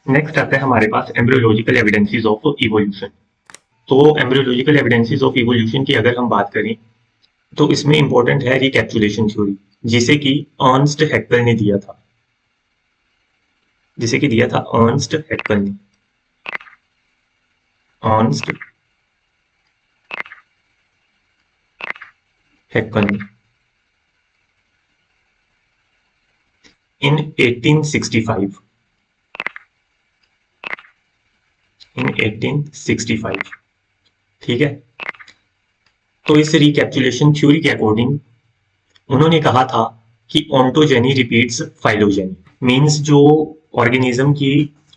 Next आता है हमारे पास एम्ब्रियोलॉजिकल एविडेंसेस ऑफ इवोल्यूशन। तो एम्ब्रियोलॉजिकल एविडेंसेस ऑफ इवोल्यूशन की अगर हम बात करें तो इसमें इंपॉर्टेंट है रिकैप्सुलेशन थ्योरी, जिसे कि अर्नस्ट हैक्कल ने दिया था, अर्नस्ट हैक्कल ने इन 1865। ठीक है, तो इस रिकैप्सुलेशन थ्योरी के अकॉर्डिंग उन्होंने कहा था कि ओंटोजेनी रिपीट्स फाइलोजेनी, मींस जो ऑर्गेनिज्म की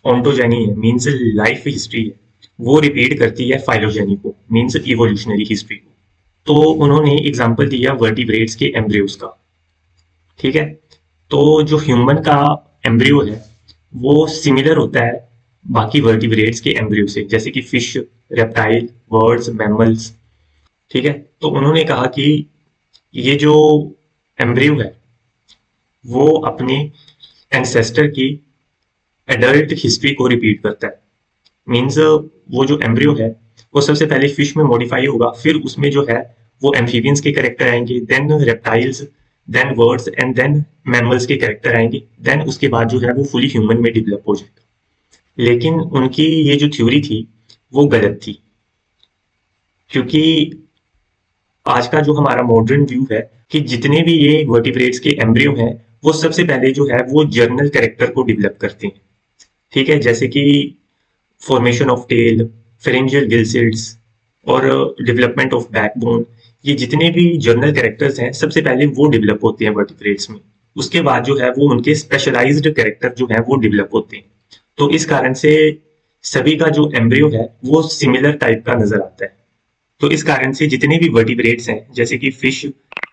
ओंटोजेनी है, मींस लाइफ हिस्ट्री है, वो रिपीट करती है फाइलोजेनी को, मींस इवोल्यूशनरी हिस्ट्री को। तो उन्होंने एग्जांपल दिया वर्टिब्रेट्स के एम्ब्रियोस का। ठीक है, तो जो ह्यूमन का एम्ब्रियो है वो सिमिलर होता है बाकी वर्टिब्रेट्स के एम्ब्रियो से, जैसे कि फिश, रेप्टाइल, बर्ड्स, मैमल्स। ठीक है, तो उन्होंने कहा कि ये जो एम्ब्रियो है वो अपने एंसेस्टर की एडल्ट हिस्ट्री को रिपीट करता है। मीन्स वो जो एम्ब्रियो है वो सबसे पहले फिश में मॉडिफाई होगा, फिर उसमें जो है वो एम्फीबियंस के कैरेक्टर आएंगे, then reptiles, then birds and then mammals के कैरेक्टर आएंगे, देन उसके बाद जो है वो फुली ह्यूमन में डेवलप हो जाएगा। लेकिन उनकी ये जो थ्योरी थी वो गलत थी, क्योंकि आज का जो हमारा मॉडर्न व्यू है कि जितने भी ये वर्टिब्रेट्स के एम्ब्रियो हैं वो सबसे पहले जो है वो जर्नल कैरेक्टर को डेवलप करते हैं। ठीक है, जैसे कि फॉर्मेशन ऑफ टेल, फेरेंजियल गिलसिड्स और डेवलपमेंट ऑफ बैकबोन, ये जितने भी जर्नल कैरेक्टर्स हैं सबसे पहले वो डेवलप होते हैं वर्टिब्रेट्स में। उसके बाद जो है वो उनके स्पेशलाइज्ड कैरेक्टर जो है वो डेवलप होते हैं। तो इस कारण से सभी का जो एम्ब्रियो है वो सिमिलर टाइप का नजर आता है। तो इस कारण से जितने भी वर्टिब्रेट्स हैं जैसे कि fish,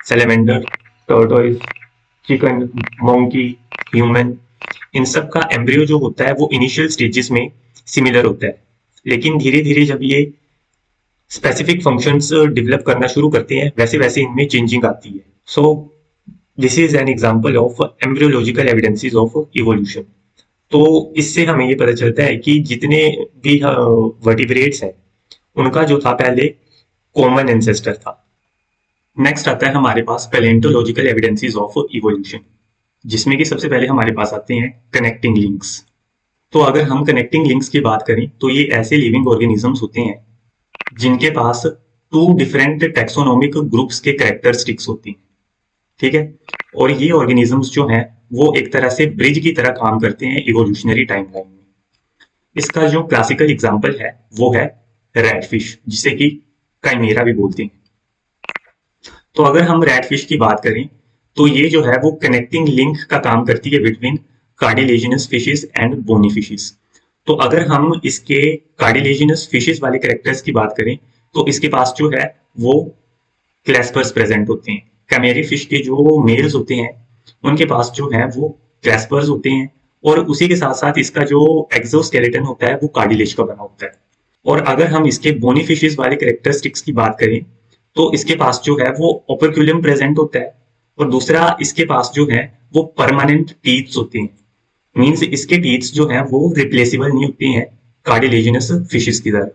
salamander, tortoise, chicken, monkey, human, इन सब का एम्ब्रियो जो होता है वो इनिशियल स्टेजेस में सिमिलर होता है, लेकिन धीरे धीरे जब ये स्पेसिफिक फंक्शंस डेवलप करना शुरू करते हैं वैसे वैसे इनमें चेंजिंग आती है। सो this is an example of embryological evidences of evolution. तो इससे हमें ये पता चलता है कि जितने भी वर्टिब्रेट्स हैं उनका जो था पहले कॉमन एंसेस्टर था। नेक्स्ट आता है हमारे पास पैलेंटोलॉजिकल एविडेंसेस ऑफ इवोल्यूशन, जिसमें कि सबसे पहले हमारे पास आते हैं कनेक्टिंग लिंक्स। तो अगर हम कनेक्टिंग लिंक्स की बात करें तो ये ऐसे लिविंग ऑर्गेनिजम्स होते हैं जिनके पास 2 डिफरेंट टेक्सोनोमिक ग्रुप्स के कैरेक्टरिस्टिक्स होती हैं। ठीक है, और ये ऑर्गेनिजम्स जो हैं वो एक तरह से ब्रिज की तरह काम करते हैं इवोल्यूशनरी टाइमलाइन में। इसका जो क्लासिकल एग्जांपल है वो है रैटफिश, जिसे कि काइमेरा भी बोलते हैं। तो अगर हम रैटफिश की बात करें तो ये जो है वो कनेक्टिंग लिंक का काम करती है between cartilaginous fishes and bony fishes. तो अगर हम इसके कार्डिलेजिनस फिशेस वाले कैरेक्टर्स की बात करें तो इसके पास जो है वो क्लैस्पर्स प्रेजेंट होते हैं। कैमेरी फिश के जो मेल्स होते हैं उनके पास जो है वो क्लैस्पर्स होते हैं, और उसी के साथ साथ इसका जो एक्सोस्केलेटन होता है वो कार्डिलेज का बना होता है। और अगर हम इसके बोनी फिशेस वाले कैरेक्टरिस्टिक्स की बात करें तो इसके पास जो है वो ओपर्क्यूलम प्रेजेंट होता है, और दूसरा इसके पास जो है वो परमानेंट टीथ्स होते हैं। मींस इसके टीथ्स जो हैं वो रिप्लेसेबल नहीं होते हैं कार्डिलेजिनस फिशेस की तरह।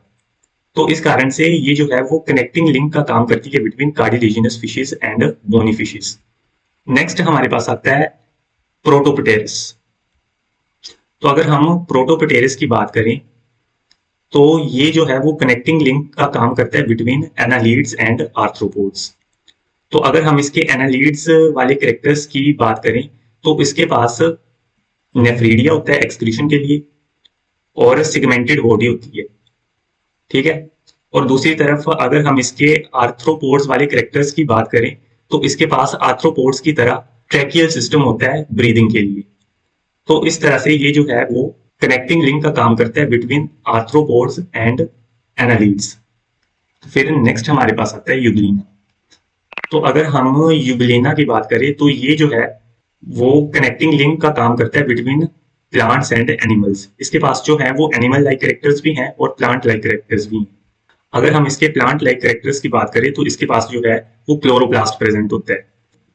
तो इस कारण से ये जो है वो कनेक्टिंग लिंक का काम करती है between cartilaginous fishes and bony fishes. Next हमारे पास आता है प्रोटोपटेरस। तो अगर हम प्रोटोपटेरस की बात करें तो ये जो है वो कनेक्टिंग लिंक का काम करता है बिटवीन एनालीड्स एंड आर्थ्रोपोड्स। तो अगर हम इसके एनालीड्स वाले कैरेक्टर्स की बात करें तो इसके पास नेफ्रीडिया होता है एक्सक्रीशन के लिए, और सिगमेंटेड बॉडी होती है। ठीक है, और दूसरी तरफ अगर हम इसके आर्थ्रोपोड्स वाले कैरेक्टर्स की बात करें तो इसके पास आर्थ्रोपोड्स की तरह ट्रैकियल सिस्टम होता है ब्रीदिंग के लिए। तो इस तरह से ये जो है वो कनेक्टिंग लिंक का काम करता है बिटवीन आर्थ्रोपोड्स एंड एनालीड्स। फिर नेक्स्ट हमारे पास आता है यूग्लिना। तो अगर हम यूग्लिना की बात करें तो ये जो है वो कनेक्टिंग लिंक का काम करता है बिटवीन प्लांट्स एंड एनिमल्स। इसके पास जो है वो एनिमल लाइक कैरेक्टर्स भी हैं और प्लांट लाइक कैरेक्टर्स भी हैं। अगर हम इसके प्लांट लाइक कैरेक्टर्स की बात करें तो इसके पास जो है वो क्लोरोप्लास्ट प्रेजेंट होता है।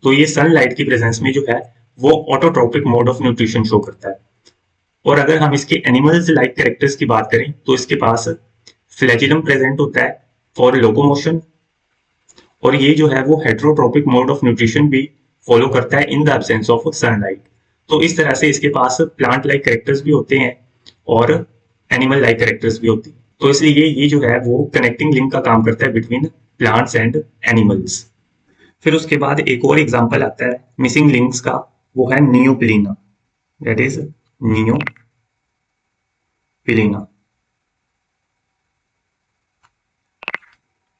तो ये सनलाइट की प्रेजेंस में जो है वो autotrophic mode of nutrition show करता है। और अगर हम इसके एनिमल्स लाइक कैरेक्टर्स की बात करें तो इसके पास फ्लैजिलम प्रेजेंट होता है फॉर लोकोमोशन, और ये जो है वो हेट्रोट्रोपिक मोड ऑफ न्यूट्रिशन भी फॉलो करता है in the absence of sunlight. तो इस तरह से इसके पास प्लांट लाइक कैरेक्टर्स भी होते हैं और एनिमल लाइक कैरेक्टर्स भी होते हैं। तो इसलिए ये जो है वो कनेक्टिंग लिंक का काम करता है बिटवीन प्लांट्स एंड एनिमल्स। फिर उसके बाद एक और एग्जांपल आता है मिसिंग लिंक्स का, वो है नियोपिलीना, दैट इज नियोपिलीना।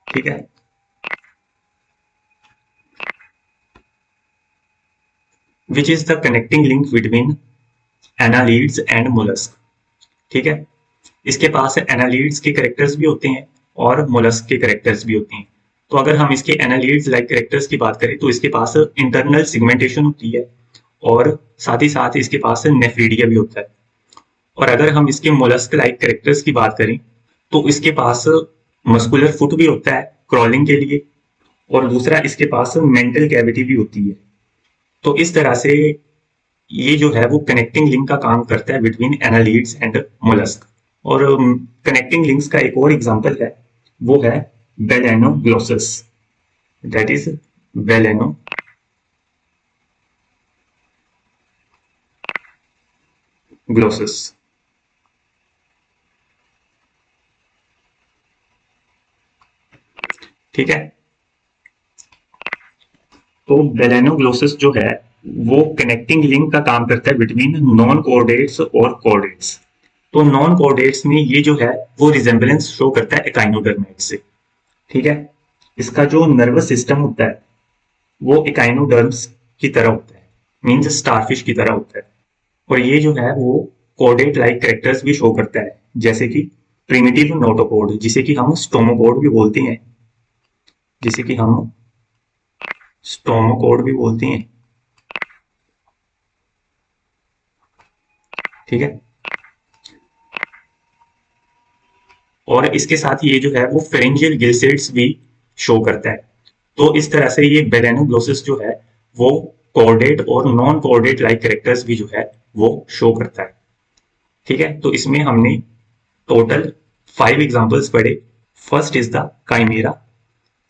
ठीक है, which is the connecting link between annelids and mollusc. ठीक है, इसके पास एनालीड्स के कैरेक्टर्स भी होते हैं और मोलस्क के कैरेक्टर्स भी होते हैं। तो अगर हम इसके एनालीड्स लाइक कैरेक्टर्स की बात करें तो इसके पास इंटरनल सिगमेंटेशन होती है और साथ ही साथ इसके पास नेफ्रीडिया भी होता है। और अगर हम इसके मोलस्क लाइक कैरेक्टर्स की बात करें तो इसके पास मस्कुलर फुट भी होता है क्रॉलिंग के लिए, और दूसरा इसके पास मेंटल कैविटी भी होती है। तो इस तरह से ये जो है वो कनेक्टिंग लिंक का काम करता है बिटवीन एनालीड्स एंड मोलस्क। और कनेक्टिंग लिंक्स का एक और एग्जांपल है, वो है बेलेनोग्लोसस, दैट इज बेलेनोग्लोसस। ठीक है, तो बेलेनोग्लोसस जो है वो कनेक्टिंग लिंक का काम करता है बिटवीन नॉन कोऑर्डिनेट्स और कोऑर्डिनेट्स। तो नॉन कोऑर्डिनेट्स में ये जो है वो रिजेंबलेंस शो करता है एकाइनोडर्मेट से। ठीक है, इसका जो नर्वस सिस्टम होता है वो एकाइनोडर्म्स की तरह होता है, मींस स्टारफिश की तरह होता है। और ये जो है वो कोऑर्डिनेट लाइक कैरेक्टर्स भी शो करता है, जैसे कि प्रिमिटिव नोटोकोड, जिसे कि हम स्टोमोकोड भी बोलते हैं, जिसे कि हम स्टोमोकोड भी बोलते हैं। ठीक है, और इसके साथ ये जो है वो फेरेंजियल गिलसेट्स भी शो करता है। तो इस तरह से ये बेलेनोग्लोसस जो है वो कोऑर्डिनेट और नॉन कोऑर्डिनेट लाइक कैरेक्टर्स भी जो है वो शो करता है। ठीक है, तो इसमें हमने टोटल 5 एग्जांपल्स पढ़े। First is the chimaera,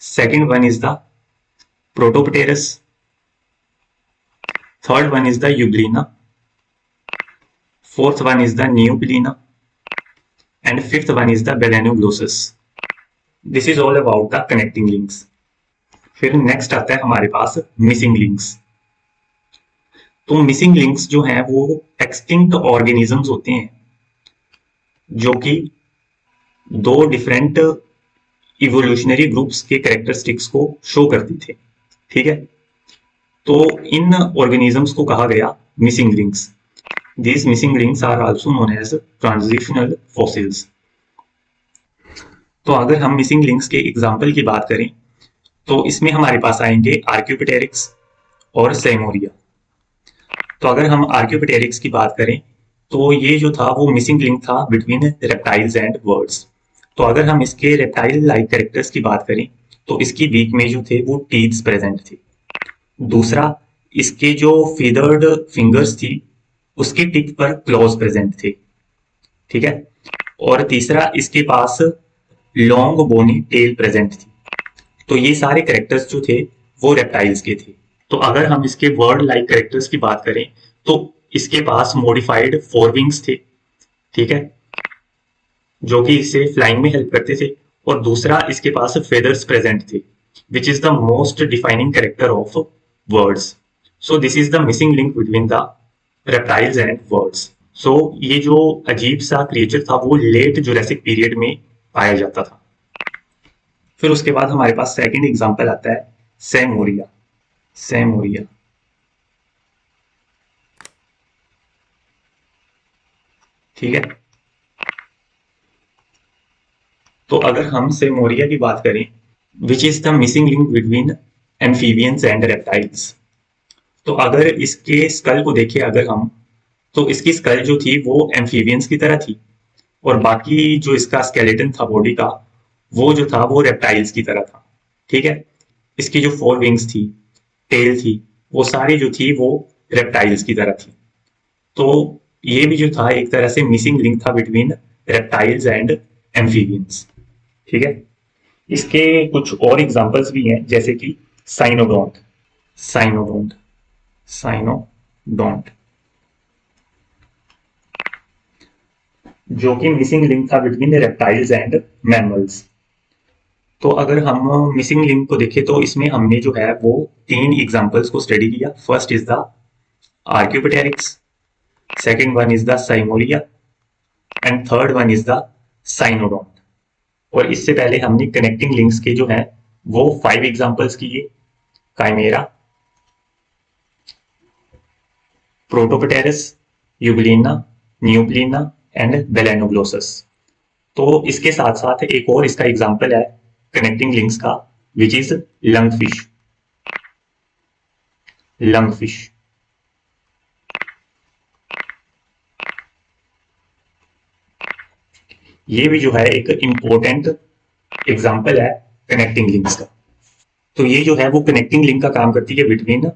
second one is the protopterus, third one is the euglena, fourth one is the neopilina, and fifth one is the belenoglossous. This is all about the connecting links. फिर next आता है हमारे पास missing links. तो missing links जो हैं वो extinct organisms होते हैं जो कि दो डिफरेंट इवोल्यूशनरी ग्रुप्स के कैरेक्टरिस्टिक्स को शो करती थे। ठीक है, तो इन ऑर्गेनिजम्स को कहा गया missing links. These missing links are also known as transitional fossils. तो अगर हम मिसिंग लिंक्स के एग्जाम्पल की बात करें तो इसमें हमारे पास आएंगे आर्क्योपिटेरिक्स और सेमोरिया। तो अगर हम आर्क्योपिटेरिक्स की बात करें तो ये जो था वो मिसिंग लिंक था बिटवीन रेप्टाइल्स एंड बर्ड्स। तो अगर हम इसके रेप्टाइल लाइक कैरेक्टर्स की बात करें तो इसकी बीक में जो थे वो टीथ्स प्रेजेंट थे। दूसरा, इसके जो फीदर्ड फिंगर्स थी उसके टिप पर क्लॉज प्रेजेंट थे। ठीक है, और तीसरा, इसके पास लॉन्ग बोनी टेल प्रेजेंट थी। तो ये सारे कैरेक्टर्स जो थे वो रेप्टाइल्स के थे। तो अगर हम इसके वर्ड लाइक कैरेक्टर्स की बात करें तो इसके पास मॉडिफाइड फोर विंग्स थे। ठीक है, जो कि इसे फ्लाइंग में हेल्प करते थे। और दूसरा, इसके पास फेदर्स प्रेजेंट थे, which is the most defining character of birds. So this is the missing link between the reptiles and birds. So ये जो अजीब सा क्रिएचर था वो लेट जुरासिक पीरियड में पाया जाता था। फिर उसके बाद हमारे पास सेकंड एग्जांपल आता है सेमोरिया। सेमोरिया, ठीक है, तो अगर हम सेमोरिया की बात करें, विच is the missing link between amphibians and reptiles. तो अगर इसके स्कल को देखें अगर हम, तो इसकी स्कल जो थी वो एम्फीबियंस की तरह थी, और बाकी जो इसका स्केलेटन था बॉडी का वो जो था वो रेप्टाइल्स की तरह था। ठीक है, इसकी जो फोर विंग्स थी टेल थी, वो सारी जो थी वो रेप्टाइल्स की तरह थी। तो ये भी जो था एक तरह से मिसिंग लिंक था बिटवीन रेप्टाइल्स एंड एम्फीबियंस। ठीक है, इसके कुछ और एग्जांपल्स भी हैं, जैसे कि साइनोडोंट, साइनोडोंट, साइनोडोंट, जो कि मिसिंग लिंक था बिटवीन रेप्टाइल्स एंड मैमल्स। तो अगर हम मिसिंग लिंक को देखें तो इसमें हमने जो है वो तीन एग्जांपल्स को स्टडी किया। First is the archaeopteryx, second one is the seymouria and third one is the cynodont. और इससे पहले हमने कनेक्टिंग लिंक्स के जो है वो 5 एग्जांपल्स किए, काइमेरा, प्रोटोपटेरस, यूग्लिना, न्यूक्लिना एंड बेलेनोग्लोसस। तो इसके साथ साथ एक और इसका एग्जांपल है कनेक्टिंग लिंक्स का, विच इज लंगफिश, लंगफिश। ये भी जो है एक इंपॉर्टेंट एग्जांपल है कनेक्टिंग लिंक्स का। तो ये जो है वो कनेक्टिंग लिंक का काम करती है बिटवीन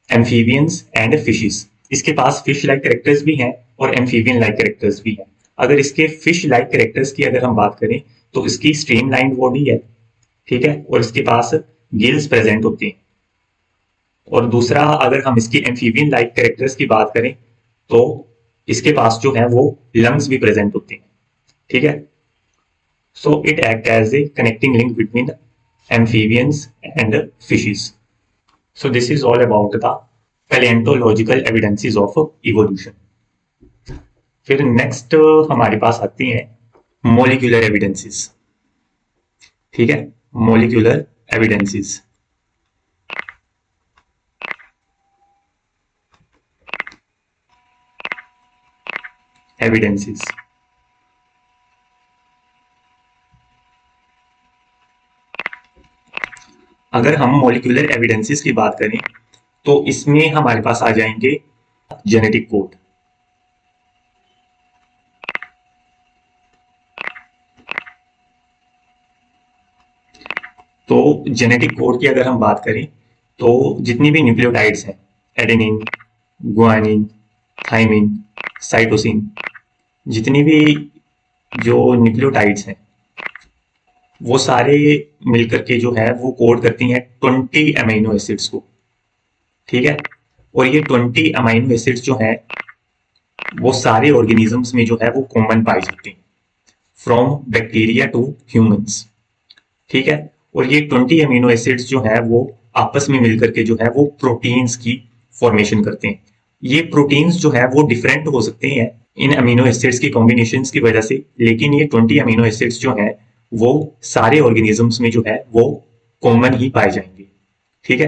एम्फीबियंस एंड फिशेस। इसके पास फिश लाइक कैरेक्टर्स भी हैं और एम्फीबियन लाइक कैरेक्टर्स भी हैं। अगर इसके फिश लाइक कैरेक्टर्स की अगर हम बात करें तो इसकी स्ट्रीमलाइन बॉडी है, ठीक है, और इसके पास गिल्स प्रेजेंट होती हैं। और दूसरा अगर हम इसकी एम्फीबियन लाइक कैरेक्टर्स की बात करें तो इसके पास जो है वो लंग्स भी प्रेजेंट होती हैं। ठीक है, so it act as a connecting link between amphibians and fishes. So this is all about the paleontological evidences of evolution. फिर नेक्स्ट हमारे पास आती हैं मोलिकुलर एविडेंसेस। ठीक है, मोलिकुलर एविडेंसेस, एविडेंसेस। अगर हम मोलिकुलर एविडेंसेस की बात करें तो इसमें हमारे पास आ जाएंगे जेनेटिक कोड। तो जेनेटिक कोड की अगर हम बात करें तो जितनी भी न्यूक्लियोटाइड्स हैं, एडेनिन, गुआनिन, थाइमिन, साइटोसिन, जितनी भी जो न्यूक्लियोटाइड्स हैं वो सारे मिलकर के जो है वो कोड करती हैं 20 अमीनो एसिड्स को। ठीक है, और ये 20 अमीनो एसिड्स जो हैं वो सारे ऑर्गेनिजम्स में जो है वो कॉमन पाई जाती हैं, फ्रॉम बैक्टीरिया टू ह्यूमंस। ठीक है, और ये 20 अमीनो एसिड्स जो है वो आपस में मिलकर के जो है वो प्रोटीन्स की फॉर्मेशन करते हैं। ये प्रोटीन्स जो है वो डिफरेंट हो सकते हैं इन अमीनो एसिड्स की कॉम्बिनेशंस की वजह से, लेकिन ये 20 अमीनो एसिड्स जो हैं वो सारे ऑर्गेनिजम्स में जो है वो कॉमन ही पाए जाएंगे। ठीक है,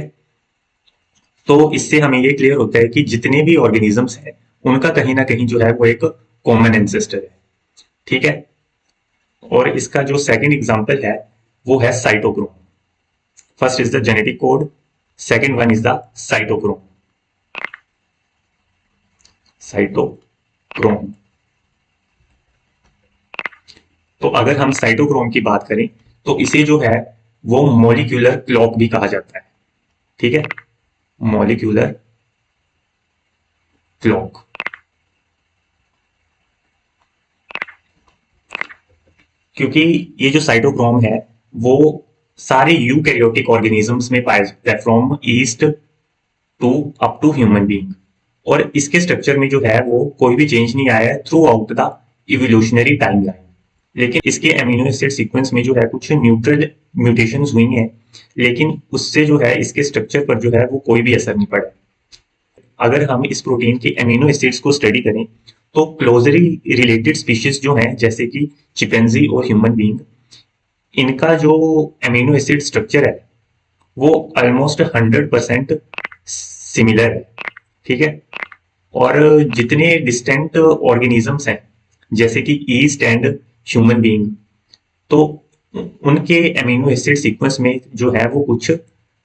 तो इससे हमें ये क्लियर होता है कि जितने भी ऑर्गेनिजम्स हैं उनका कहीं ना कहीं जो है वो एक कॉमन एंसेस्टर है। ठीक है, और इसका जो सेकंड एग्जांपल है वो है cytochrome. First is the genetic code, second one is the cytochrome, cytochrome. तो अगर हम साइटोक्रोम की बात करें तो इसे जो है वो मॉलिक्यूलर क्लॉक भी कहा जाता है। ठीक है, मॉलिक्यूलर क्लॉक। क्योंकि ये जो साइटोक्रोम है वो सारे यूकैरियोटिक ऑर्गेनिजम्स में पाया जाता है, from yeast to up to human being. और इसके स्ट्रक्चर में जो है वो कोई भी चेंज नहीं आया है through out the evolutionary timeline. लेकिन इसके एमिनो एसिड सीक्वेंस में जो है कुछ न्यूट्रल म्यूटेशंस हुई हैं, लेकिन उससे जो है इसके स्ट्रक्चर पर जो है वो कोई भी असर नहीं पड़ा। अगर हम इस प्रोटीन के एमिनो एसिड्स को स्टडी करें तो क्लोजली रिलेटेड स्पीशीज जो हैं जैसे कि चिंपैंजी और ह्यूमन बीइंग, इनका जो एमिनो एसिड स्ट्रक्चर है वो ऑलमोस्ट 100% सिमिलर है। ठीक है, और जितने डिस्टेंट ऑर्गेनिजम्स हैं जैसे कि ईस्ट एंड ह्यूमन बीइंग, तो उनके एमिनो एसिड सीक्वेंस में जो है वो कुछ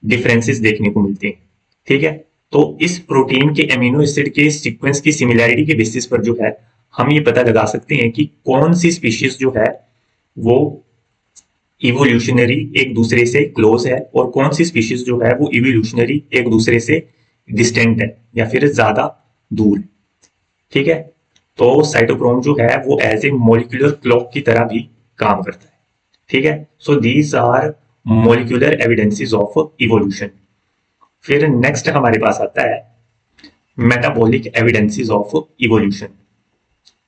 डिफरेंसेस देखने को मिलते हैं। ठीक है, तो इस प्रोटीन के एमिनो एसिड के सीक्वेंस की सिमिलैरिटी के बेसिस पर जो है हम ये पता लगा सकते हैं कि कौन सी स्पीशीज जो है वो इवोल्यूशनरी एक दूसरे से क्लोज है और कौन सी स्पीशीज जो है वो इवोल्यूशनरी एक दूसरे से डिस्टेंट है या फिर ज्यादा दूर है। ठीक है, तो साइटोक्रोम जो है वो एज ए मोलिकुलर क्लॉक की तरह भी काम करता है। ठीक है, so these are molecular evidences of evolution. फिर नेक्स्ट हमारे पास आता है metabolic evidences of evolution.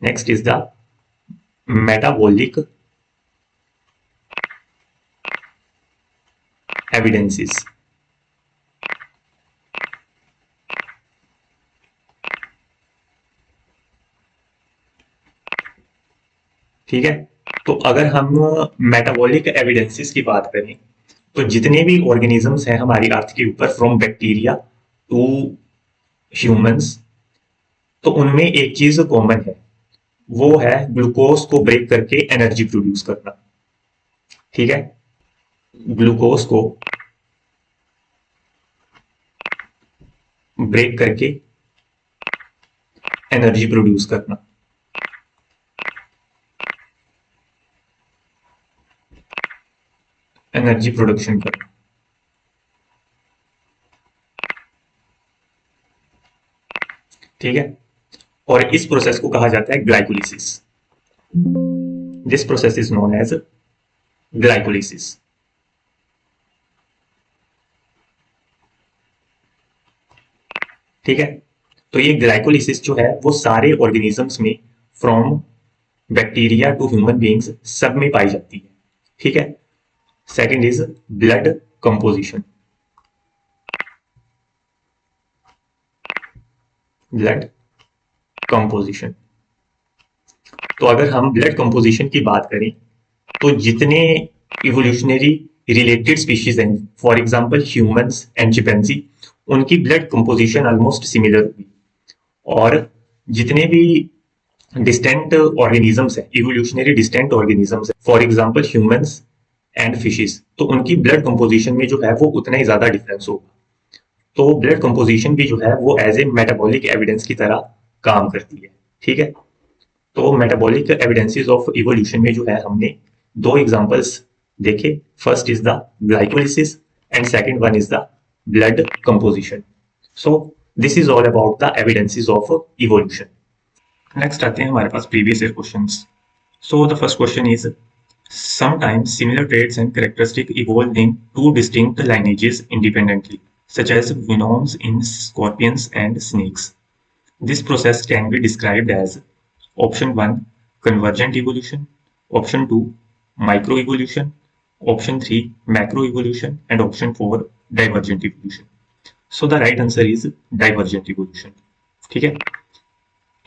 Next is the metabolic evidences. ठीक है, तो अगर हम मेटाबॉलिक एविडेंसेस की बात करें तो जितने भी ऑर्गेनिजम्स हैं हमारी अर्थ के ऊपर फ्रॉम बैक्टीरिया टू ह्यूमंस, तो उनमें एक चीज कॉमन है, वो है ग्लूकोज को ब्रेक करके एनर्जी प्रोड्यूस करना। ठीक है, ग्लूकोज को ब्रेक करके एनर्जी प्रोड्यूस करना। एनर्जी प्रोडक्शन करना। ठीक है, और इस प्रोसेस को कहा जाता है glycolysis. This process is known as glycolysis. ठीक है, तो ये ग्लाइकोलिसिस जो है वो सारे ऑर्गेनिजम्स में from bacteria to human beings सब में पाई जाती है। ठीक है, second is blood composition. Blood composition, तो अगर हम ब्लड कंपोजिशन की बात करें तो जितने इवोल्यूशनरी रिलेटेड स्पीशीज हैं, for example humans and chimpanzee, उनकी ब्लड कंपोजिशन ऑलमोस्ट सिमिलर होगी। और जितने भी डिस्टेंट ऑर्गेनिजम्स हैं, इवोल्यूशनरी डिस्टेंट ऑर्गेनिजम्स हैं, for example humans and fishes, तो उनकी ब्लड कंपोजिशन में जो है वो उतना ही ज्यादा डिफरेंस होगा। तो ब्लड कंपोजिशन भी जो है वो एज ए मेटाबॉलिक एविडेंस की तरह काम करती है। ठीक है, तो मेटाबॉलिक एविडेंसेस ऑफ इवोल्यूशन में जो है हमने दो एग्जांपल्स देखे, first is the glycolysis and second one is the blood composition. So this is all about the evidences of evolution. Next आते हैं हमारे पास previous year questions. So the first question is sometimes similar traits and characteristics evolve in two distinct lineages independently, such as venoms in scorpions and snakes. This process can be described as option 1 convergent evolution, option 2 microevolution, option 3 macroevolution, and option 4 divergent evolution. So the right answer is divergent evolution. ठीक है,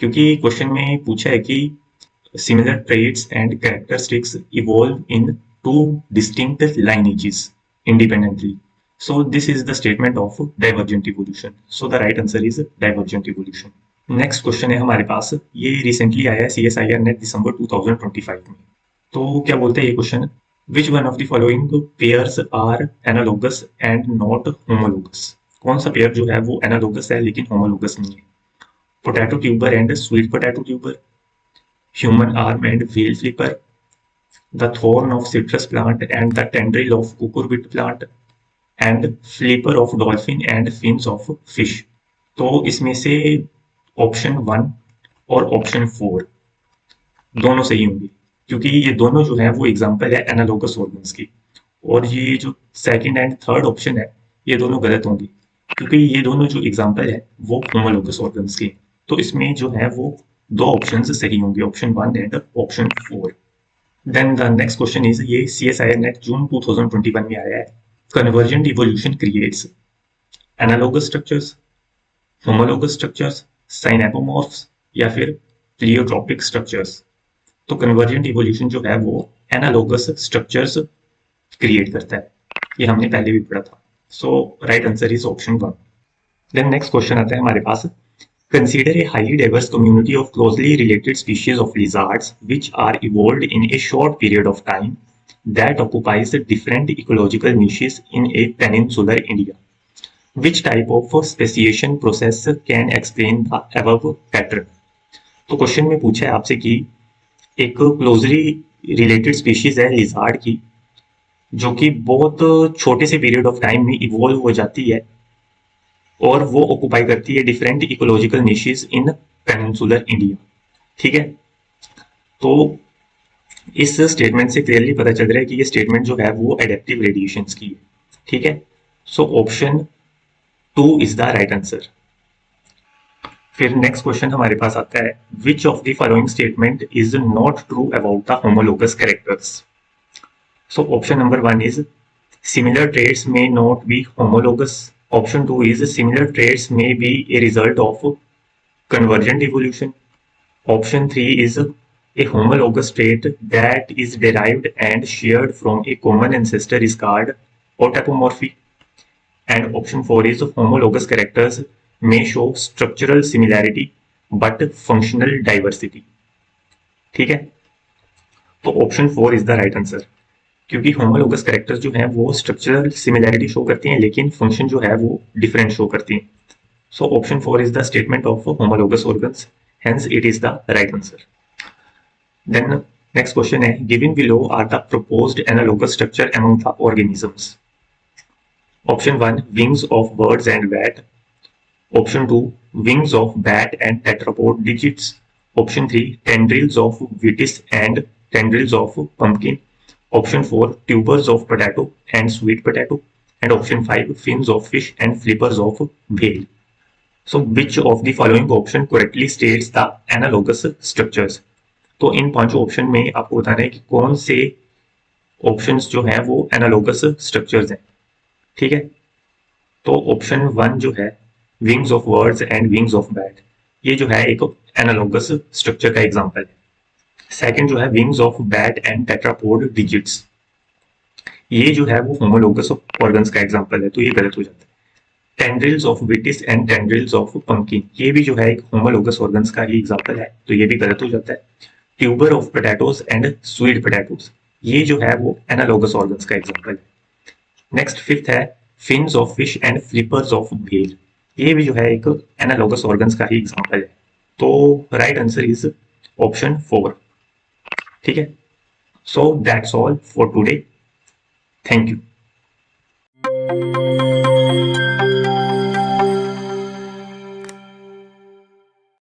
क्योंकि question में पूछा है कि similar traits and characteristics evolve in two distinct lineages independently. So this is the statement of divergent evolution. So the right answer is divergent evolution. Next question है हमारे पास, ये रिसेंटली आया है CSIR नेट दिसंबर 2025 में। तो क्या बोलते हैं ये question, which one of the following pairs are analogous and not homologous. कौन सा पेयर जो है वो एनालोगस है लेकिन होमोलोगस नहीं है। Potato tuber and sweet potato tuber, human arm and whale flipper, the thorn of citrus plant and the tendril of cucurbit plant, and flipper of dolphin and fins of fish। तो इसमें से option 1 और option 4 दोनों सही होंगे, क्योंकि ये दोनों जो है वो एग्जांपल है एनालोगस ऑर्गन्स की। और ये जो सेकंड एंड थर्ड ऑप्शन है ये दोनों गलत होंगे, क्योंकि ये दोनों जो एग्जांपल है वो होमोलोगस ऑर्गन्स के। तो इसमें जो है वो दो ऑप्शंस सही होंगे, option 1 and option 4। Then the next question is, ये CSIR नेट जून 2021 में आया है। Convergent evolution creates analogous structures, homologous structures, synapomorphs या फिर प्लियोट्रॉपिक स्ट्रक्चर्स। तो कन्वर्जेंट इवोल्यूशन जो है वो एनालोगस स्ट्रक्चर्स क्रिएट करता है, ये हमने पहले भी पढ़ा था। So right answer is option 1। Then next question आता है हमारे पास, consider a highly diverse community of closely related species of lizards which are evolved in a short period of time that occupies different ecological niches in a peninsular India. Which type of speciation process can explain the above pattern? तो question में पूछा है आपसे कि एक closely related species है lizard की जो कि बहुत छोटे से पीरियड ऑफ टाइम में इवॉल्व हो जाती है और वो ऑक्यूपाई करती है डिफरेंट इकोलॉजिकल निशेस इन पेनिनसुलर इंडिया। ठीक है, तो इस स्टेटमेंट से क्लियरली पता चल रहा है कि ये स्टेटमेंट जो है वो एडेप्टिव रेडिएशंस की है। ठीक है, so option 2 is the right answer. फिर नेक्स्ट क्वेश्चन हमारे पास आता है, which of the following statement is not true about the homologous characters. So option number 1 is similar traits may not be homologous. Option 2 is similar traits may be a result of convergent evolution. Option 3 is a homologous trait that is derived and shared from a common ancestor is called autapomorphy. And option 4 is homologous characters may show structural similarity but functional diversity. ठीक है, तो option 4 is the right answer, क्योंकि homologous characters जो हैं वो structural similarity show करती हैं लेकिन फंक्शन जो है वो डिफरेंट शो करती हैं। So option 4 is the statement of homologous organs, hence it is the right answer. Then next question है, given below are the proposed analogous structure among the organisms. Option 1 wings of birds and bat, option 2 wings of bat and tetrapod digits, option 3 tendrils of vitis and tendrils of pumpkin, option 4 tubers of potato and sweet potato, and option 5 fins of fish and flippers of whale. So which of the following option correctly states the analogous structures? तो इन पांचों option में आपको बताना है कि कौन से options जो हैं वो एनालोगस स्ट्रक्चर्स हैं। ठीक है, तो ऑप्शन 1 जो है wings of birds and wings of bat, ये जो है एक एनालोगस स्ट्रक्चर का एग्जांपल है। सेकंड जो है wings of bat and tetrapod digits, ये जो है वो होमोलोगस ऑर्गन्स का एग्जांपल है, तो ये गलत हो जाता है। Tendrils of vitis and tendrils of pumpkin, ये भी जो है एक होमोलोगस ऑर्गन्स का ही एग्जांपल है, तो ये भी गलत हो जाता है। Tuber of potatoes and sweet potatoes, ये जो है वो एनालोगस ऑर्गन्स का एग्जांपल है। नेक्स्ट फिफ्थ है fins of fish and flippers of whale, ये भी जो है एक एनालोगस ऑर्गन्स का ही एग्जांपल है, तो राइट आंसर इज ऑप्शन 4। ठीक है, so that's all for today, thank you.